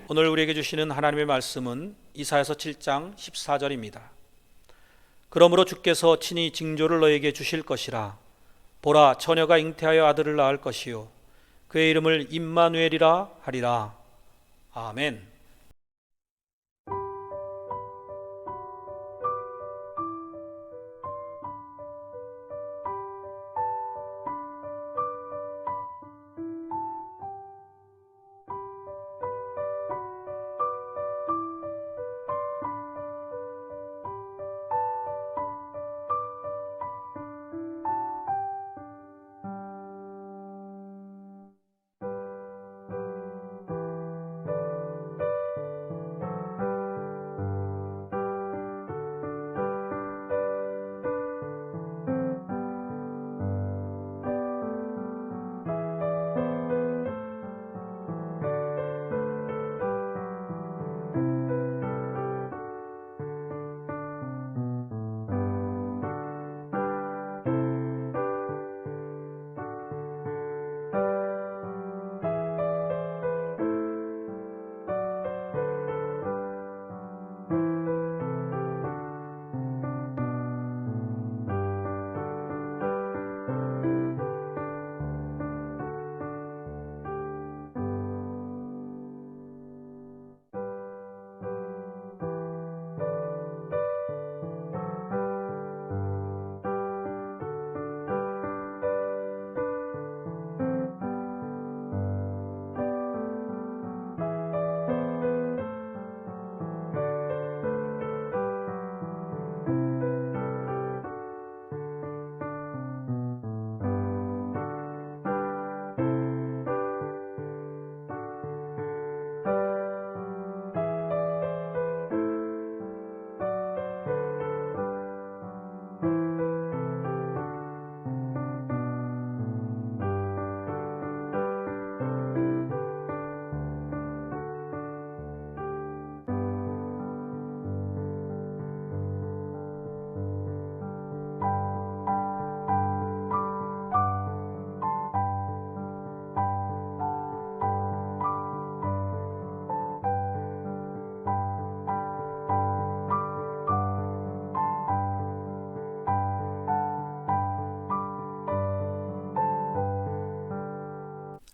오늘 우리에게 주시는 하나님의 말씀은 이사야서 7장 14절입니다. 그러므로 주께서 친히 징조를 너에게 주실 것이라. 보라, 처녀가 잉태하여 아들을 낳을 것이요 그의 이름을 임마누엘이라 하리라. 아멘.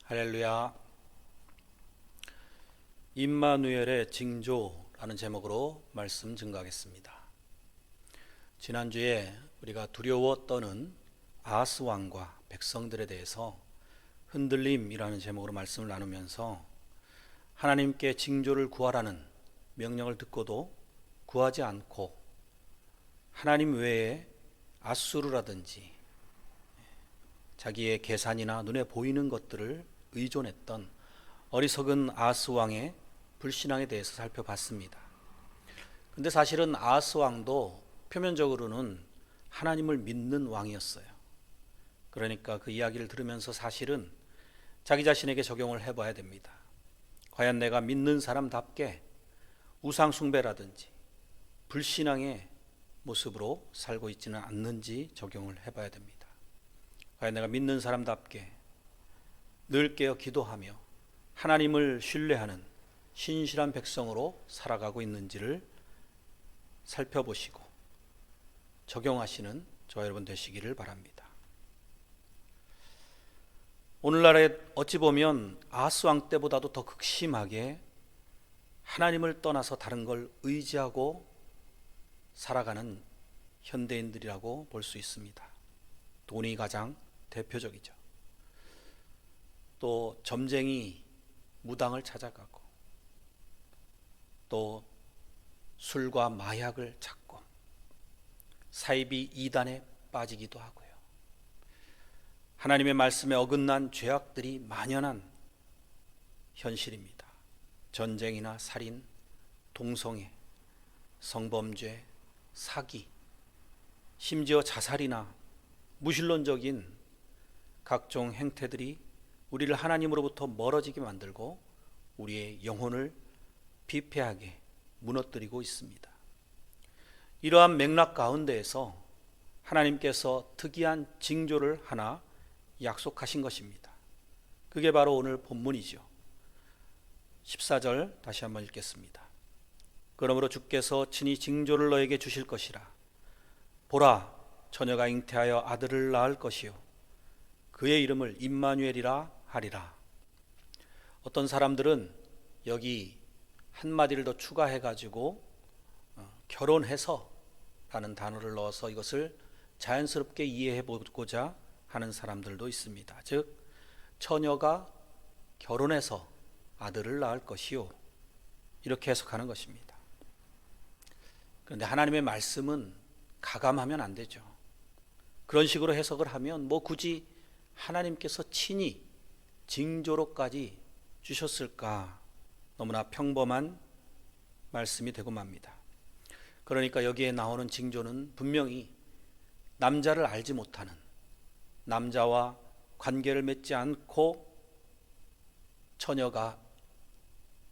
할렐루야. 임마누엘의 징조라는 제목으로 말씀 증거하겠습니다. 지난주에 우리가 두려워 떠는 아하스 왕과 백성들에 대해서 흔들림이라는 제목으로 말씀을 나누면서 하나님께 징조를 구하라는 명령을 듣고도 구하지 않고 하나님 외에 아수르라든지 자기의 계산이나 눈에 보이는 것들을 의존했던 어리석은 아하스 왕의 불신앙에 대해서 살펴봤습니다. 근데 사실은 아하스 왕도 표면적으로는 하나님을 믿는 왕이었어요. 그러니까 그 이야기를 들으면서 사실은 자기 자신에게 적용을 해봐야 됩니다. 과연 내가 믿는 사람답게 우상 숭배라든지 불신앙의 모습으로 살고 있지는 않는지 적용을 해봐야 됩니다. 과연 내가 믿는 사람답게 늘 깨어 기도하며 하나님을 신뢰하는 신실한 백성으로 살아가고 있는지를 살펴보시고 적용하시는 저와 여러분 되시기를 바랍니다. 오늘날에 어찌 보면 아하스 왕 때보다도 더 극심하게 하나님을 떠나서 다른 걸 의지하고 살아가는 현대인들이라고 볼 수 있습니다. 돈이 가장 대표적이죠. 또 점쟁이 무당을 찾아가고 또 술과 마약을 찾고 사이비 이단에 빠지기도 하고요. 하나님의 말씀에 어긋난 죄악들이 만연한 현실입니다. 전쟁이나 살인, 동성애, 성범죄, 사기, 심지어 자살이나 무신론적인 각종 행태들이 우리를 하나님으로부터 멀어지게 만들고 우리의 영혼을 비폐하게 무너뜨리고 있습니다. 이러한 맥락 가운데에서 하나님께서 특이한 징조를 하나 약속하신 것입니다. 그게 바로 오늘 본문이죠. 14절 다시 한번 읽겠습니다. 그러므로 주께서 친히 징조를 너에게 주실 것이라. 보라, 처녀가 잉태하여 아들을 낳을 것이요 그의 이름을 임마누엘이라 하리라. 어떤 사람들은 여기 한마디를 더 추가해 가지고 결혼해서 라는 단어를 넣어서 이것을 자연스럽게 이해해 보고자 하는 사람들도 있습니다. 즉 처녀가 결혼해서 아들을 낳을 것이요, 이렇게 해석하는 것입니다. 그런데 하나님의 말씀은 가감하면 안 되죠. 그런 식으로 해석을 하면 굳이 하나님께서 친히 징조로까지 주셨을까? 너무나 평범한 말씀이 되고 맙니다. 그러니까 여기에 나오는 징조는 분명히 남자를 알지 못하는, 남자와 관계를 맺지 않고 처녀가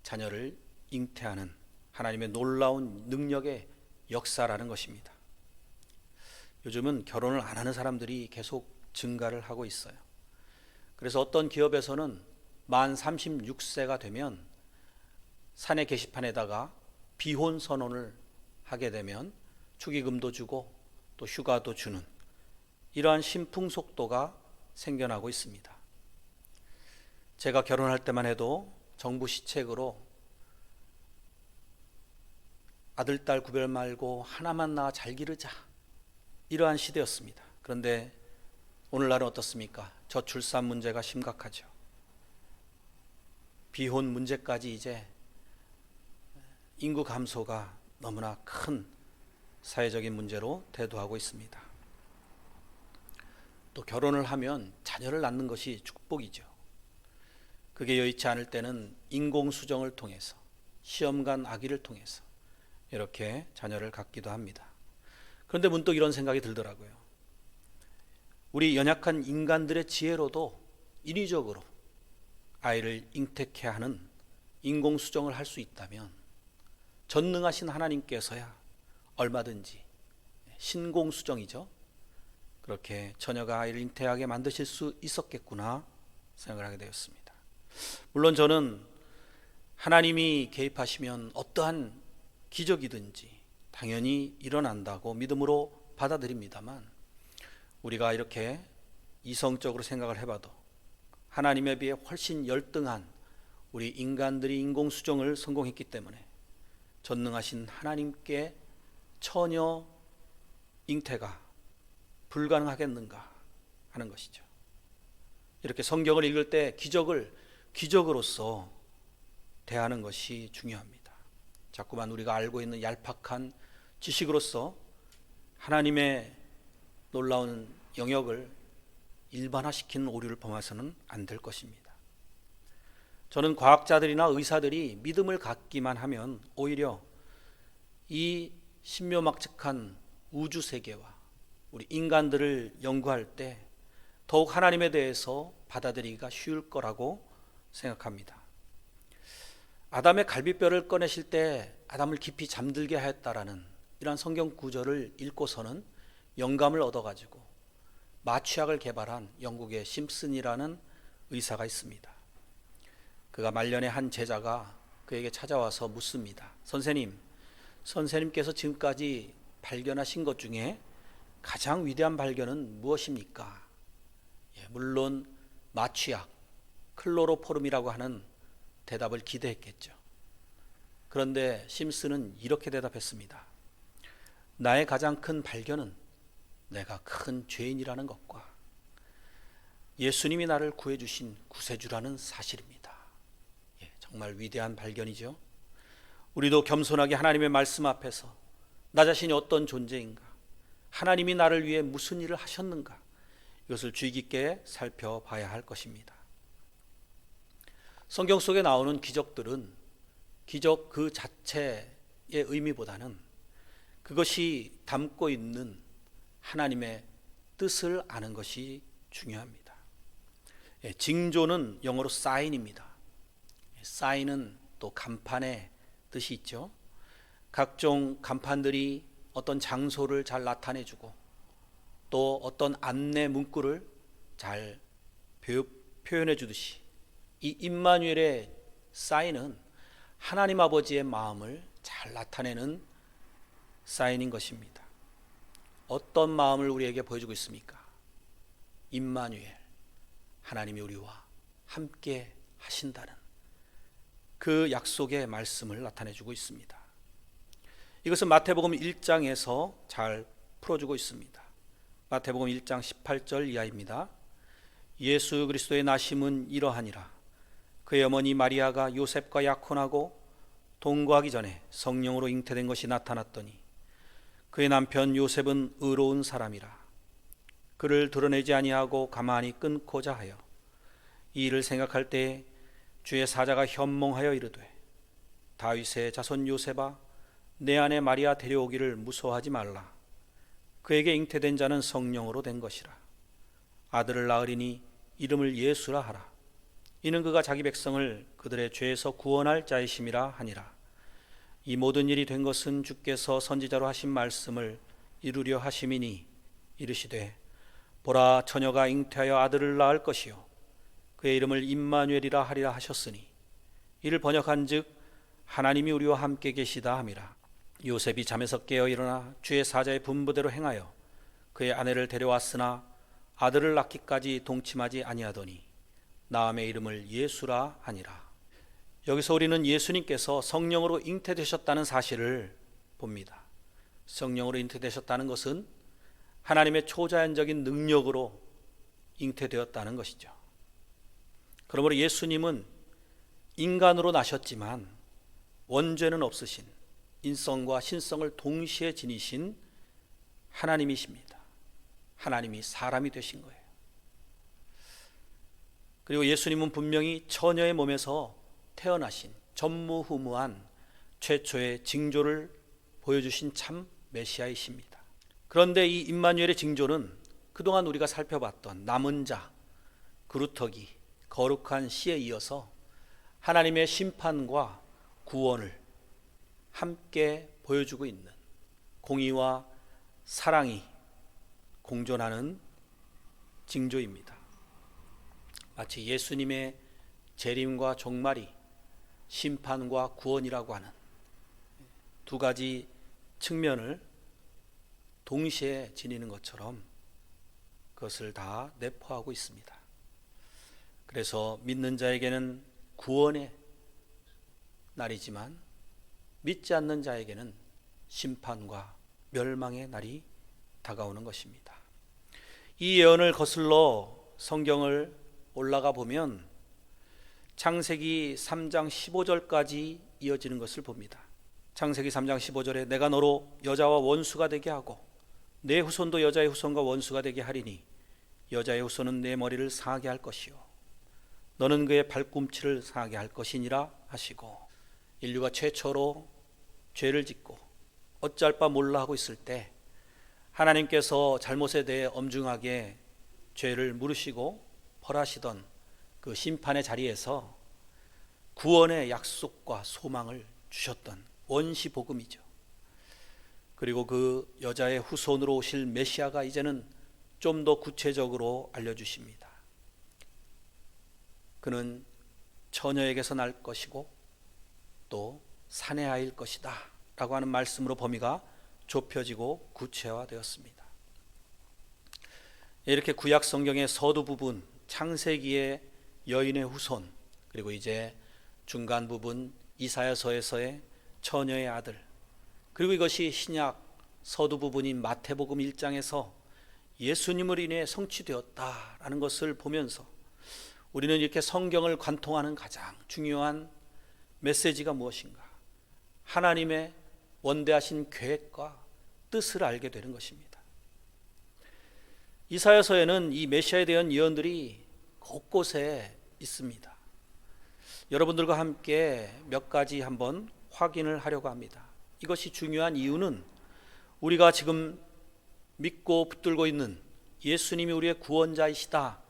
자녀를 잉태하는 하나님의 놀라운 능력의 역사라는 것입니다. 요즘은 결혼을 안 하는 사람들이 계속 증가를 하고 있어요. 그래서 어떤 기업에서는 만 36세가 되면 사내 게시판에다가 비혼 선언을 하게 되면 축의금도 주고 또 휴가도 주는 이러한 신풍속도가 생겨나고 있습니다. 제가 결혼할 때만 해도 정부 시책으로 아들, 딸 구별 말고 하나만 낳아 잘 기르자, 이러한 시대였습니다. 그런데 오늘날은 어떻습니까? 저출산 문제가 심각하죠. 비혼 문제까지 이제 인구 감소가 너무나 큰 사회적인 문제로 대두하고 있습니다. 또 결혼을 하면 자녀를 낳는 것이 축복이죠. 그게 여의치 않을 때는 인공수정을 통해서, 시험관 아기를 통해서 이렇게 자녀를 갖기도 합니다. 그런데 문득 이런 생각이 들더라고요. 우리 연약한 인간들의 지혜로도 인위적으로 아이를 잉태케 하는 인공수정을 할 수 있다면 전능하신 하나님께서야 얼마든지 신공수정이죠, 그렇게 처녀가 아이를 잉태하게 만드실 수 있었겠구나 생각을 하게 되었습니다. 물론 저는 하나님이 개입하시면 어떠한 기적이든지 당연히 일어난다고 믿음으로 받아들입니다만, 우리가 이렇게 이성적으로 생각을 해봐도 하나님에 비해 훨씬 열등한 우리 인간들이 인공수정을 성공했기 때문에 전능하신 하나님께 처녀 잉태가 불가능하겠는가 하는 것이죠. 이렇게 성경을 읽을 때 기적을 기적으로서 대하는 것이 중요합니다. 자꾸만 우리가 알고 있는 얄팍한 지식으로서 하나님의 놀라운 영역을 일반화시키는 오류를 범해서는 안 될 것입니다. 저는 과학자들이나 의사들이 믿음을 갖기만 하면 오히려 이 신묘막측한 우주 세계와 우리 인간들을 연구할 때 더욱 하나님에 대해서 받아들이기가 쉬울 거라고 생각합니다. 아담의 갈비뼈를 꺼내실 때 아담을 깊이 잠들게 하였다라는 이런 성경 구절을 읽고서는 영감을 얻어가지고 마취약을 개발한 영국의 심슨이라는 의사가 있습니다. 그가 말년에 한 제자가 그에게 찾아와서 묻습니다. 선생님께서 지금까지 발견하신 것 중에 가장 위대한 발견은 무엇입니까? 물론 마취약, 클로로포름이라고 하는 대답을 기대했겠죠. 그런데 심슨은 이렇게 대답했습니다. 나의 가장 큰 발견은 내가 큰 죄인이라는 것과 예수님이 나를 구해주신 구세주라는 사실입니다. 정말 위대한 발견이죠. 우리도 겸손하게 하나님의 말씀 앞에서 나 자신이 어떤 존재인가, 하나님이 나를 위해 무슨 일을 하셨는가, 이것을 주의 깊게 살펴봐야 할 것입니다. 성경 속에 나오는 기적들은 기적 그 자체의 의미보다는 그것이 담고 있는 하나님의 뜻을 아는 것이 중요합니다. 징조는 영어로 사인입니다. 사인은 또 간판의 뜻이 있죠. 각종 간판들이 어떤 장소를 잘 나타내주고 또 어떤 안내 문구를 잘 표현해 주듯이 이 임마누엘의 사인은 하나님 아버지의 마음을 잘 나타내는 사인인 것입니다. 어떤 마음을 우리에게 보여주고 있습니까? 임마누엘, 하나님이 우리와 함께 하신다는 그 약속의 말씀을 나타내주고 있습니다. 이것은 마태복음 1장에서 잘 풀어주고 있습니다. 마태복음 1장 18절 이하입니다. 예수 그리스도의 나심은 이러하니라. 그의 어머니 마리아가 요셉과 약혼하고 동거하기 전에 성령으로 잉태된 것이 나타났더니 그의 남편 요셉은 의로운 사람이라. 그를 드러내지 아니하고 가만히 끊고자 하여 이 일을 생각할 때에 주의 사자가 현몽하여 이르되 다윗의 자손 요셉아 내 아내 마리아 데려오기를 무서워하지 말라. 그에게 잉태된 자는 성령으로 된 것이라. 아들을 낳으리니 이름을 예수라 하라. 이는 그가 자기 백성을 그들의 죄에서 구원할 자이심이라 하니라. 이 모든 일이 된 것은 주께서 선지자로 하신 말씀을 이루려 하심이니 이르시되 보라 처녀가 잉태하여 아들을 낳을 것이요 그의 이름을 임마누엘이라 하리라 하셨으니 이를 번역한즉 하나님이 우리와 함께 계시다 함이라. 요셉이 잠에서 깨어 일어나 주의 사자의 분부대로 행하여 그의 아내를 데려왔으나 아들을 낳기까지 동침하지 아니하더니 나음의 이름을 예수라 하니라. 여기서 우리는 예수님께서 성령으로 잉태되셨다는 사실을 봅니다. 성령으로 잉태되셨다는 것은 하나님의 초자연적인 능력으로 잉태되었다는 것이죠. 그러므로 예수님은 인간으로 나셨지만 원죄는 없으신 인성과 신성을 동시에 지니신 하나님이십니다. 하나님이 사람이 되신 거예요. 그리고 예수님은 분명히 처녀의 몸에서 태어나신 전무후무한 최초의 징조를 보여주신 참 메시아이십니다. 그런데 이 임마누엘의 징조는 그동안 우리가 살펴봤던 남은 자, 그루터기, 거룩한 씨에 이어서 하나님의 심판과 구원을 함께 보여주고 있는 공의와 사랑이 공존하는 징조입니다. 마치 예수님의 재림과 종말이 심판과 구원이라고 하는 두 가지 측면을 동시에 지니는 것처럼 그것을 다 내포하고 있습니다. 그래서 믿는 자에게는 구원의 날이지만 믿지 않는 자에게는 심판과 멸망의 날이 다가오는 것입니다. 이 예언을 거슬러 성경을 올라가 보면 창세기 3장 15절까지 이어지는 것을 봅니다. 창세기 3장 15절에 내가 너로 여자와 원수가 되게 하고 내 후손도 여자의 후손과 원수가 되게 하리니 여자의 후손은 내 머리를 상하게 할 것이요 너는 그의 발꿈치를 상하게 할 것이니라 하시고, 인류가 최초로 죄를 짓고 어찌할 바 몰라 하고 있을 때 하나님께서 잘못에 대해 엄중하게 죄를 물으시고 벌하시던 그 심판의 자리에서 구원의 약속과 소망을 주셨던 원시 복음이죠. 그리고 그 여자의 후손으로 오실 메시아가 이제는 좀 더 구체적으로 알려주십니다. 그는 처녀에게서 날 것이고 또 산의 아이일 것이다 라고 하는 말씀으로 범위가 좁혀지고 구체화되었습니다. 이렇게 구약 성경의 서두 부분, 창세기의 여인의 후손, 그리고 이제 중간 부분 이사야서에서의 처녀의 아들, 그리고 이것이 신약 서두 부분인 마태복음 1장에서 예수님을 인해 성취되었다라는 것을 보면서 우리는 이렇게 성경을 관통하는 가장 중요한 메시지가 무엇인가? 하나님의 원대하신 계획과 뜻을 알게 되는 것입니다. 이사야서에는 이 메시아에 대한 예언들이 곳곳에 있습니다. 여러분들과 함께 몇 가지 한번 확인을 하려고 합니다. 이것이 중요한 이유는 우리가 지금 믿고 붙들고 있는 예수님이 우리의 구원자이시다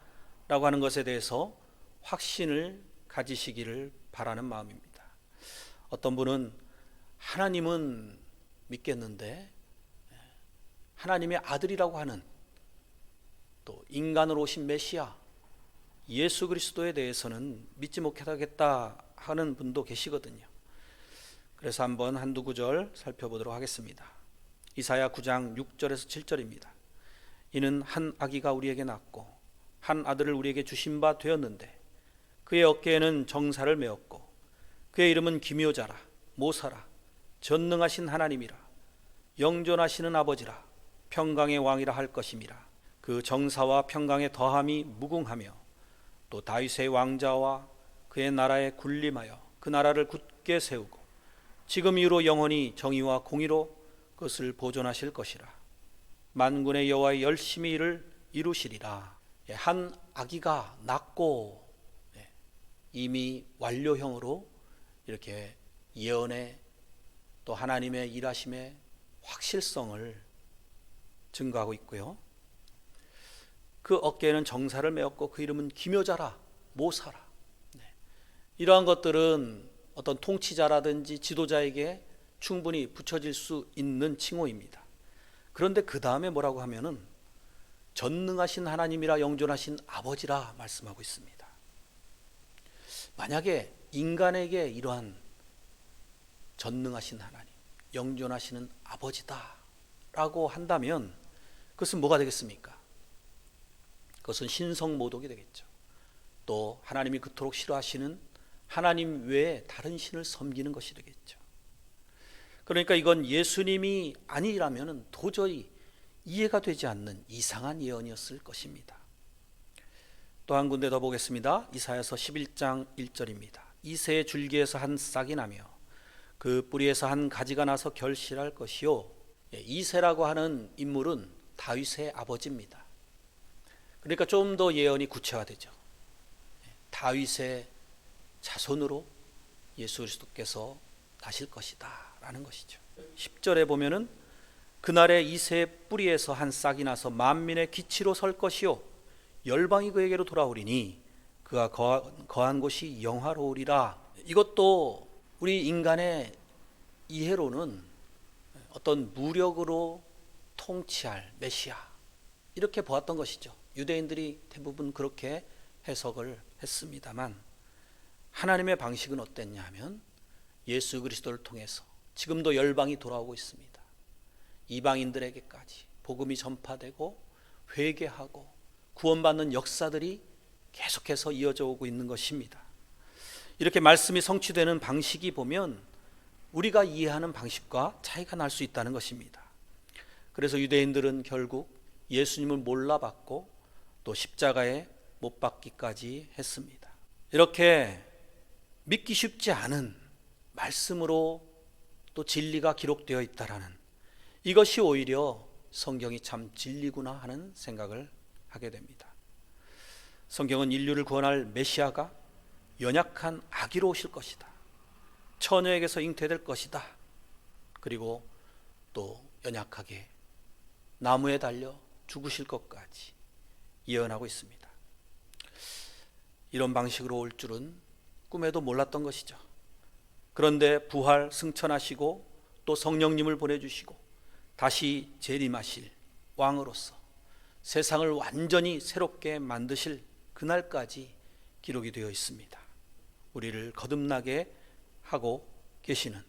라고 하는 것에 대해서 확신을 가지시기를 바라는 마음입니다. 어떤 분은 하나님은 믿겠는데 하나님의 아들이라고 하는 또 인간으로 오신 메시아 예수 그리스도에 대해서는 믿지 못하겠다 하는 분도 계시거든요. 그래서 한번 한두 구절 살펴보도록 하겠습니다. 이사야 9장 6절에서 7절입니다. 이는 한 아기가 우리에게 낳고 한 아들을 우리에게 주신 바 되었는데 그의 어깨에는 정사를 메었고 그의 이름은 기묘자라 모사라 전능하신 하나님이라 영존하시는 아버지라 평강의 왕이라 할 것임이라. 그 정사와 평강의 더함이 무궁하며 또 다윗의 왕자와 그의 나라에 군림하여 그 나라를 굳게 세우고 지금 이후로 영원히 정의와 공의로 그것을 보존하실 것이라. 만군의 여호와의 열심히 일을 이루시리라. 한 아기가 낳고 이미 완료형으로 이렇게 예언의 또 하나님의 일하심의 확실성을 증거하고 있고요. 그 어깨에는 정사를 메었고 그 이름은 기묘자라 모사라. 이러한 것들은 어떤 통치자라든지 지도자에게 충분히 붙여질 수 있는 칭호입니다. 그런데 그 다음에 뭐라고 하면은 전능하신 하나님이라 영존하신 아버지라 말씀하고 있습니다. 만약에 인간에게 이러한 전능하신 하나님, 영존하시는 아버지다 라고 한다면 그것은 뭐가 되겠습니까? 그것은 신성모독이 되겠죠. 또 하나님이 그토록 싫어하시는 하나님 외에 다른 신을 섬기는 것이 되겠죠. 그러니까 이건 예수님이 아니라면 도저히 이해가 되지 않는 이상한 예언이었을 것입니다. 또 한 군데 더 보겠습니다. 이사야서 11장 1절입니다. 이새의 줄기에서 한 싹이 나며 그 뿌리에서 한 가지가 나서 결실할 것이요. 이새라고 하는 인물은 다윗의 아버지입니다. 그러니까 좀 더 예언이 구체화되죠. 다윗의 자손으로 예수 그리스도께서 나실 것이다 라는 것이죠. 10절에 보면은 그날에 이새의 뿌리에서 한 싹이 나서 만민의 기치로 설 것이요 열방이 그에게로 돌아오리니 그가 거한 곳이 영화로우리라. 이것도 우리 인간의 이해로는 어떤 무력으로 통치할 메시아 이렇게 보았던 것이죠. 유대인들이 대부분 그렇게 해석을 했습니다만 하나님의 방식은 어땠냐 하면 예수 그리스도를 통해서 지금도 열방이 돌아오고 있습니다. 이방인들에게까지 복음이 전파되고 회개하고 구원받는 역사들이 계속해서 이어져 오고 있는 것입니다. 이렇게 말씀이 성취되는 방식이 보면 우리가 이해하는 방식과 차이가 날 수 있다는 것입니다. 그래서 유대인들은 결국 예수님을 몰라봤고 또 십자가에 못 박기까지 했습니다. 이렇게 믿기 쉽지 않은 말씀으로 또 진리가 기록되어 있다라는 이것이 오히려 성경이 참 진리구나 하는 생각을 하게 됩니다. 성경은 인류를 구원할 메시아가 연약한 아기로 오실 것이다. 처녀에게서 잉태될 것이다. 그리고 또 연약하게 나무에 달려 죽으실 것까지 예언하고 있습니다. 이런 방식으로 올 줄은 꿈에도 몰랐던 것이죠. 그런데 부활 승천하시고 또 성령님을 보내주시고 다시 재림하실 왕으로서 세상을 완전히 새롭게 만드실 그날까지 기록이 되어 있습니다. 우리를 거듭나게 하고 계시는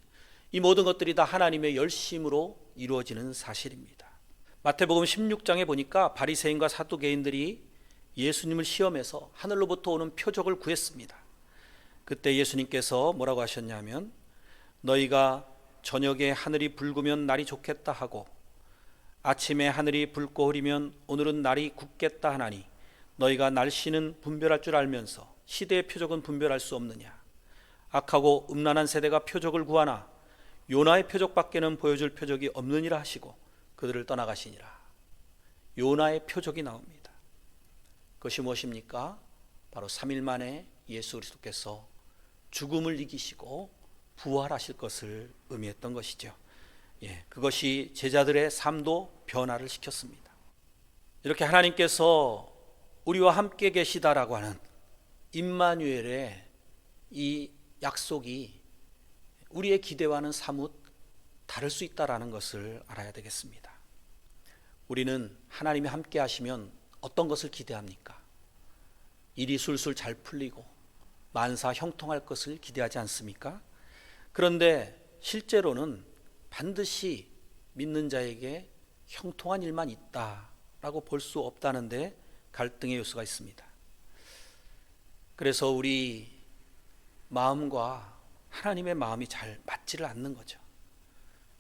이 모든 것들이 다 하나님의 열심으로 이루어지는 사실입니다. 마태복음 16장에 보니까 바리새인과 사두개인들이 예수님을 시험해서 하늘로부터 오는 표적을 구했습니다. 그때 예수님께서 뭐라고 하셨냐면 너희가 저녁에 하늘이 붉으면 날이 좋겠다 하고 아침에 하늘이 붉고 흐리면 오늘은 날이 굳겠다 하나니 너희가 날씨는 분별할 줄 알면서 시대의 표적은 분별할 수 없느냐. 악하고 음란한 세대가 표적을 구하나 요나의 표적밖에는 보여줄 표적이 없느니라 하시고 그들을 떠나가시니라. 요나의 표적이 나옵니다. 그것이 무엇입니까? 바로 3일 만에 예수 그리스도께서 죽음을 이기시고 부활하실 것을 의미했던 것이죠. 그것이 제자들의 삶도 변화를 시켰습니다. 이렇게 하나님께서 우리와 함께 계시다라고 하는 임마누엘의 이 약속이 우리의 기대와는 사뭇 다를 수 있다라는 것을 알아야 되겠습니다. 우리는 하나님이 함께 하시면 어떤 것을 기대합니까? 일이 술술 잘 풀리고 만사 형통할 것을 기대하지 않습니까? 그런데 실제로는 반드시 믿는 자에게 형통한 일만 있다라고 볼 수 없다는데 갈등의 요소가 있습니다. 그래서 우리 마음과 하나님의 마음이 잘 맞지를 않는 거죠.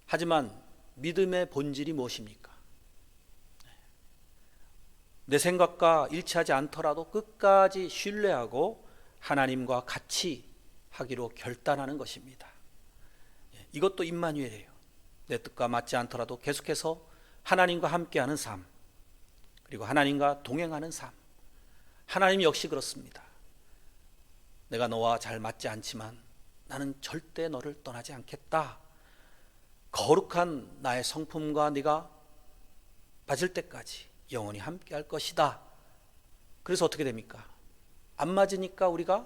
하지만 믿음의 본질이 무엇입니까? 내 생각과 일치하지 않더라도 끝까지 신뢰하고 하나님과 같이 하기로 결단하는 것입니다. 이것도 임마누엘이에요. 내 뜻과 맞지 않더라도 계속해서 하나님과 함께하는 삶, 그리고 하나님과 동행하는 삶. 하나님 역시 그렇습니다. 내가 너와 잘 맞지 않지만 나는 절대 너를 떠나지 않겠다. 거룩한 나의 성품과 네가 맞을 때까지 영원히 함께 할 것이다. 그래서 어떻게 됩니까? 안 맞으니까 우리가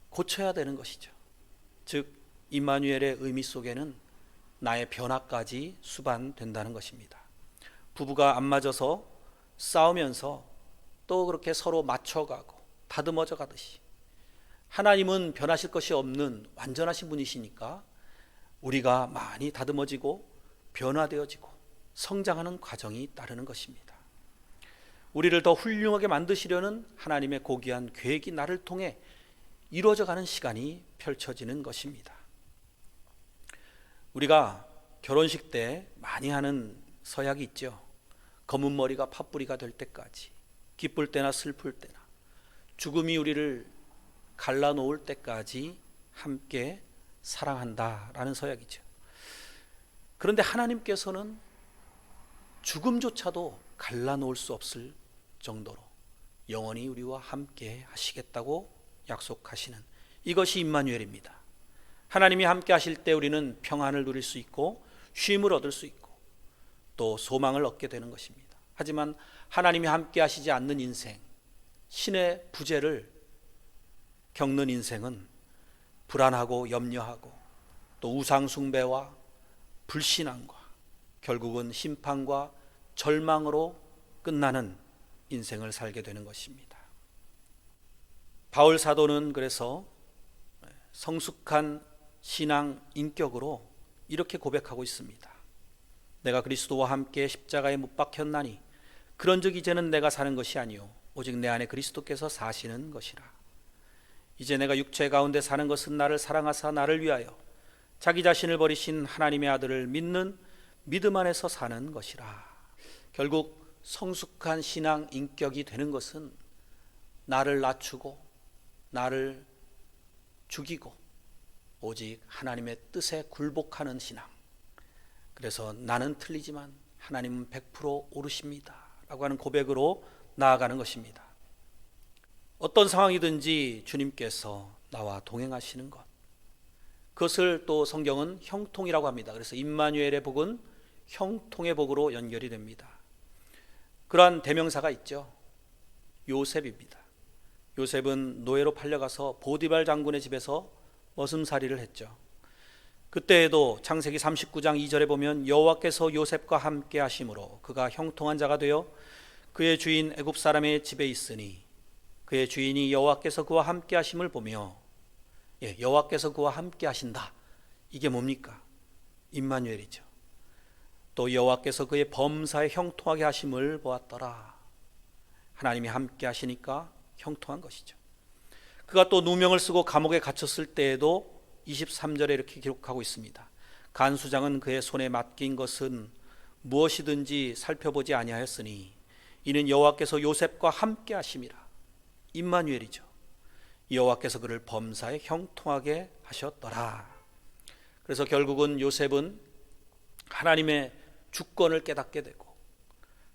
고쳐야 되는 것이죠. 즉 임마누엘의 의미 속에는 나의 변화까지 수반된다는 것입니다. 부부가 안 맞아서 싸우면서 또 그렇게 서로 맞춰가고 다듬어져 가듯이 하나님은 변하실 것이 없는 완전하신 분이시니까 우리가 많이 다듬어지고 변화되어지고 성장하는 과정이 따르는 것입니다. 우리를 더 훌륭하게 만드시려는 하나님의 고귀한 계획이 나를 통해 이루어져가는 시간이 펼쳐지는 것입니다. 우리가 결혼식 때 많이 하는 서약이 있죠. 검은 머리가 팥뿌리가 될 때까지, 기쁠 때나 슬플 때나, 죽음이 우리를 갈라놓을 때까지 함께 사랑한다라는 서약이죠. 그런데 하나님께서는 죽음조차도 갈라놓을 수 없을 정도로 영원히 우리와 함께 하시겠다고 약속하시는 이것이 임마누엘입니다. 하나님이 함께 하실 때 우리는 평안을 누릴 수 있고 쉼을 얻을 수 있고 또 소망을 얻게 되는 것입니다. 하지만 하나님이 함께 하시지 않는 인생, 신의 부재를 겪는 인생은 불안하고 염려하고 또 우상숭배와 불신앙과 결국은 심판과 절망으로 끝나는 인생을 살게 되는 것입니다. 바울 사도는 그래서 성숙한 신앙 인격으로 이렇게 고백하고 있습니다. 내가 그리스도와 함께 십자가에 못 박혔나니 그런즉 이제는 내가 사는 것이 아니요 오직 내 안에 그리스도께서 사시는 것이라. 이제 내가 육체 가운데 사는 것은 나를 사랑하사 나를 위하여 자기 자신을 버리신 하나님의 아들을 믿는 믿음 안에서 사는 것이라. 결국 성숙한 신앙 인격이 되는 것은 나를 낮추고 나를 죽이고 오직 하나님의 뜻에 굴복하는 신앙. 그래서 나는 틀리지만 하나님은 100% 옳으십니다 라고 하는 고백으로 나아가는 것입니다. 어떤 상황이든지 주님께서 나와 동행하시는 것, 그것을 또 성경은 형통이라고 합니다. 그래서 임마누엘의 복은 형통의 복으로 연결이 됩니다. 그러한 대명사가 있죠. 요셉입니다. 요셉은 노예로 팔려가서 보디발 장군의 집에서 머슴살이를 했죠. 그때에도 창세기 39장 2절에 보면 여호와께서 요셉과 함께 하심으로 그가 형통한 자가 되어 그의 주인 애굽 사람의 집에 있으니 그의 주인이 여호와께서 그와 함께 하심을 보며, 여호와께서 그와 함께 하신다. 이게 뭡니까? 임마누엘이죠. 또 여호와께서 그의 범사에 형통하게 하심을 보았더라. 하나님이 함께 하시니까 형통한 것이죠. 그가 또 누명을 쓰고 감옥에 갇혔을 때에도 23절에 이렇게 기록하고 있습니다. 간수장은 그의 손에 맡긴 것은 무엇이든지 살펴보지 아니하였으니 이는 여호와께서 요셉과 함께 하심이라. 임마누엘이죠. 여호와께서 그를 범사에 형통하게 하셨더라. 그래서 결국은 요셉은 하나님의 주권을 깨닫게 되고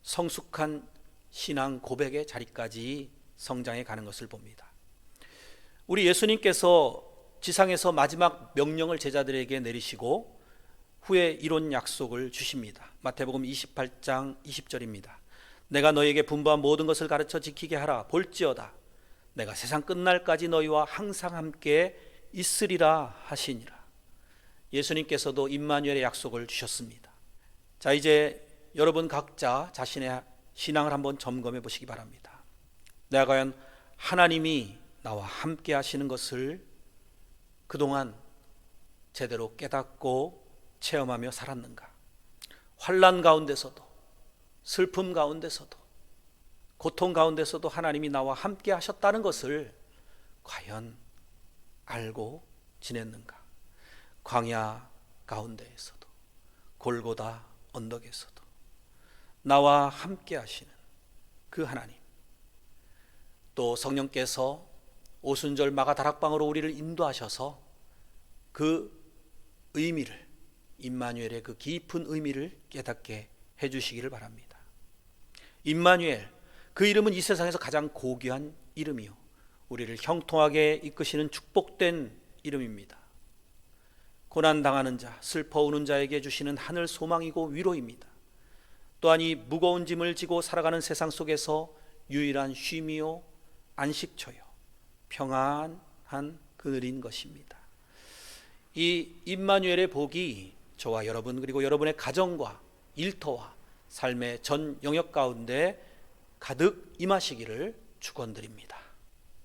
성숙한 신앙 고백의 자리까지 성장해 가는 것을 봅니다. 우리 예수님께서 지상에서 마지막 명령을 제자들에게 내리시고 후에 이룬 약속을 주십니다. 마태복음 28장 20절입니다. 내가 너희에게 분부한 모든 것을 가르쳐 지키게 하라. 볼지어다 내가 세상 끝날까지 너희와 항상 함께 있으리라 하시니라. 예수님께서도 임마누엘의 약속을 주셨습니다. 자, 이제 여러분 각자 자신의 신앙을 한번 점검해 보시기 바랍니다. 내가 과연 하나님이 나와 함께 하시는 것을 그동안 제대로 깨닫고 체험하며 살았는가? 환난 가운데서도, 슬픔 가운데서도, 고통 가운데서도 하나님이 나와 함께 하셨다는 것을 과연 알고 지냈는가? 광야 가운데에서도, 골고다 언덕에서도 나와 함께 하시는 그 하나님, 또 성령께서 오순절 마가다락방으로 우리를 인도하셔서 그 의미를, 임마누엘의 그 깊은 의미를 깨닫게 해주시기를 바랍니다. 임마누엘, 그 이름은 이 세상에서 가장 고귀한 이름이요, 우리를 형통하게 이끄시는 축복된 이름입니다. 고난당하는 자, 슬퍼 우는 자에게 주시는 하늘 소망이고 위로입니다. 또한 이 무거운 짐을 지고 살아가는 세상 속에서 유일한 쉼이요 안식처요 평안한 그늘인 것입니다. 이 임마누엘의 복이 저와 여러분, 그리고 여러분의 가정과 일터와 삶의 전 영역 가운데 가득 임하시기를 축원드립니다.